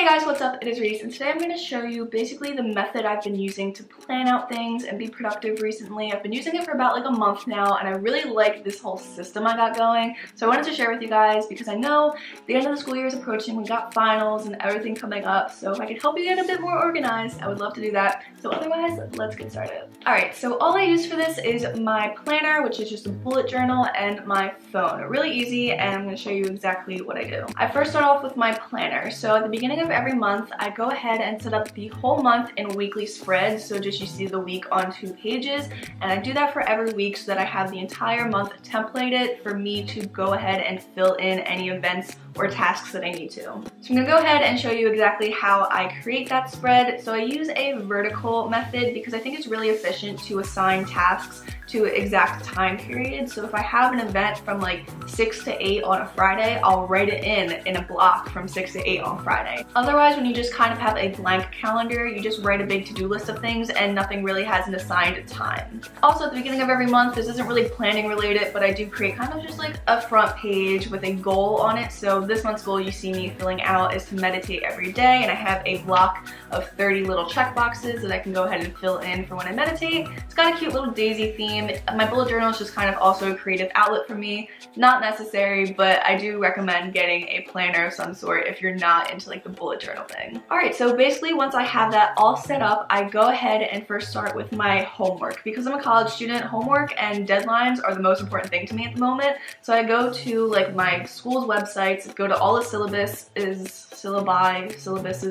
Hey guys, what's up? It is Reese, and today I'm going to show you basically the method I've been using to plan out things and be productive recently. I've been using it for about like a month now, and I really like this whole system I got going. So I wanted to share with you guys because I know the end of the school year is approaching. We've got finals and everything coming up, so if I could help you get a bit more organized, I would love to do that. So otherwise, let's get started. Alright, so all I use for this is my planner, which is just a bullet journal, and my phone. Really easy, and I'm going to show you exactly what I do. I first start off with my planner. So at the beginning of every month, I go ahead and set up the whole month in weekly spreads, so just you see the week on 2 pages, and I do that for every week so that I have the entire month templated for me to go ahead and fill in any events or tasks that I need to. So I'm gonna go ahead and show you exactly how I create that spread. So I use a vertical method because I think it's really efficient to assign tasks to exact time periods. So if I have an event from like 6 to 8 on a Friday, I'll write it in a block from 6 to 8 on Friday. Otherwise, when you just kind of have a blank calendar, you just write a big to-do list of things and nothing really has an assigned time. Also, at the beginning of every month, this isn't really planning related, but I do create kind of just like a front page with a goal on it. So this month's goal you see me filling out is to meditate every day, and I have a block of 30 little check boxes that I can go ahead and fill in for when I meditate. It's got a cute little daisy theme. My bullet journal is just kind of also a creative outlet for me. Not necessary, but I do recommend getting a planner of some sort if you're not into like the bullet journal thing. Alright, so basically once I have that all set up, I go ahead and first start with my homework. Because I'm a college student, homework and deadlines are the most important thing to me at the moment. So I go to like my school's websites, go to all the syllabuses,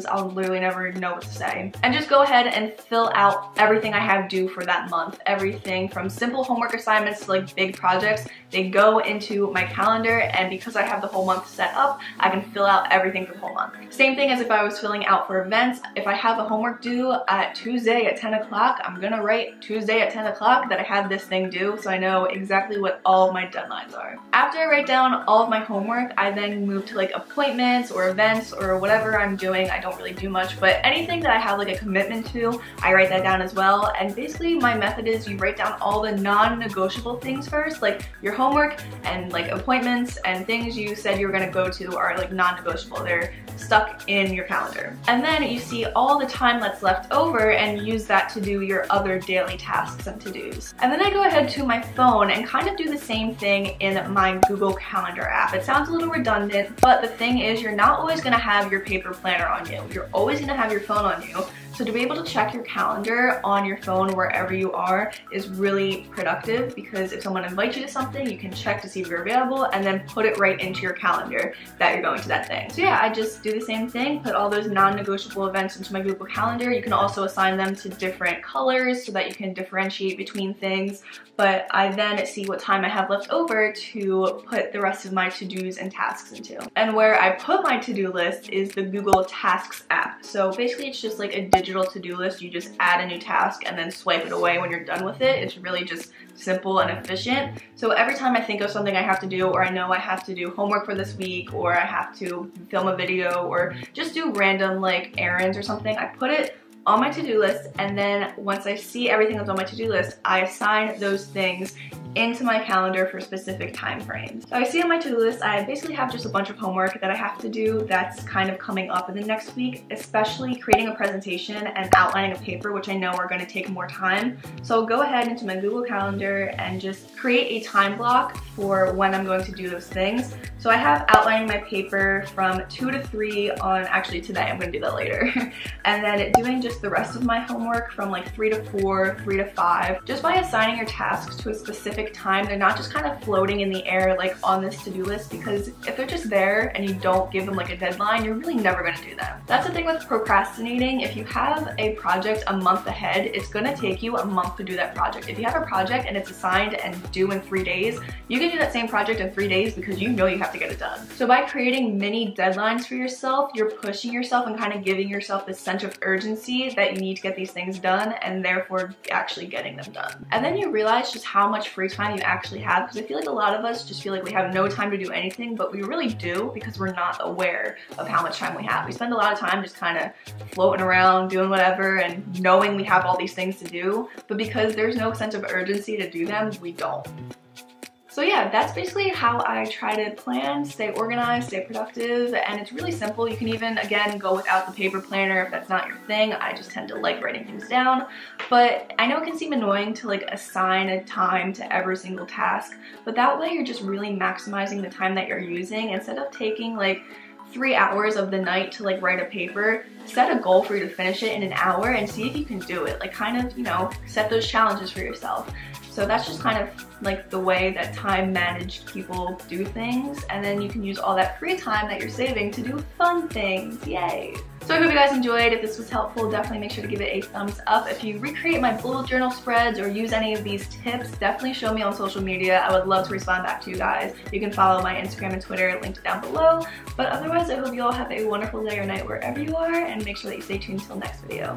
I'll literally never know what to say, and just go ahead and fill out everything I have due for that month. Everything from simple homework assignments to like big projects, they go into my calendar, and because I have the whole month set up, I can fill out everything for the whole month. Same thing as if I was filling out for events. If I have a homework due at Tuesday at 10 o'clock, I'm gonna write Tuesday at 10 o'clock that I have this thing due, so I know exactly what all of my deadlines are. After I write down all of my homework, I then move to like appointments or events or whatever I'm doing. I don't really do much, but anything that I have like a commitment to, I write that down as well. And basically my method is you write down all the non-negotiable things first, like your homework and like appointments and things you said you were gonna go to are like non-negotiable. They're stuck in your calendar. And then you see all the time that's left over and use that to do your other daily tasks and to-dos. And then I go ahead to my phone and kind of do the same thing in my Google Calendar app. It sounds a little redundant, but the thing is you're not always gonna have your paper planner on you. You're always gonna have your phone on you. So to be able to check your calendar on your phone wherever you are is really productive, because if someone invites you to something, you can check to see if you're available and then put it right into your calendar that you're going to that thing. So yeah, I just do the same thing, put all those non-negotiable events into my Google Calendar. You can also assign them to different colors so that you can differentiate between things, but I then see what time I have left over to put the rest of my to-dos and tasks into. And where I put my to-do list is the Google Tasks app. So basically it's just like a digital to-do list. You just add a new task and then swipe it away when you're done with it. It's really just simple and efficient. So every time I think of something I have to do, or I know I have to do homework for this week, or I have to film a video, or just do random like errands or something, I put it on my to-do list, and then once I see everything that's on my to-do list, I assign those things into my calendar for specific time frames. So I see on my to-do list, I basically have just a bunch of homework that I have to do that's kind of coming up in the next week, especially creating a presentation and outlining a paper, which I know are going to take more time. So I'll go ahead into my Google Calendar and just create a time block for when I'm going to do those things. So I have outlining my paper from 2 to 3 on, actually today, I'm going to do that later. And then doing just the rest of my homework from like 3 to 4, 3 to 5. Just by assigning your tasks to a specific time, they're not just kind of floating in the air like on this to-do list, because if they're just there and you don't give them like a deadline, you're really never going to do them. That's the thing with procrastinating. If you have a project a month ahead, it's going to take you a month to do that project. If you have a project and it's assigned and due in 3 days, you can do that same project in 3 days because you know you have to get it done. So by creating mini deadlines for yourself, you're pushing yourself and kind of giving yourself this sense of urgency that you need to get these things done, and therefore actually getting them done. And then you realize just how much free time you actually have, because I feel like a lot of us just feel like we have no time to do anything, but we really do, because we're not aware of how much time we have. We spend a lot of time just kind of floating around doing whatever and knowing we have all these things to do, but because there's no sense of urgency to do them, we don't. So yeah, that's basically how I try to plan, stay organized, stay productive, and it's really simple. You can even, again, go without the paper planner if that's not your thing. I just tend to like writing things down, but I know it can seem annoying to like assign a time to every single task, but that way you're just really maximizing the time that you're using. Instead of taking like 3 hours of the night to like write a paper, set a goal for you to finish it in an hour and see if you can do it. Like kind of, you know, set those challenges for yourself. So that's just kind of like the way that time managed people do things, and then you can use all that free time that you're saving to do fun things. Yay! So I hope you guys enjoyed. If this was helpful, definitely make sure to give it a thumbs up. If you recreate my bullet journal spreads or use any of these tips, definitely show me on social media. I would love to respond back to you guys. You can follow my Instagram and Twitter linked down below. But otherwise, I hope you all have a wonderful day or night wherever you are, and make sure that you stay tuned until next video.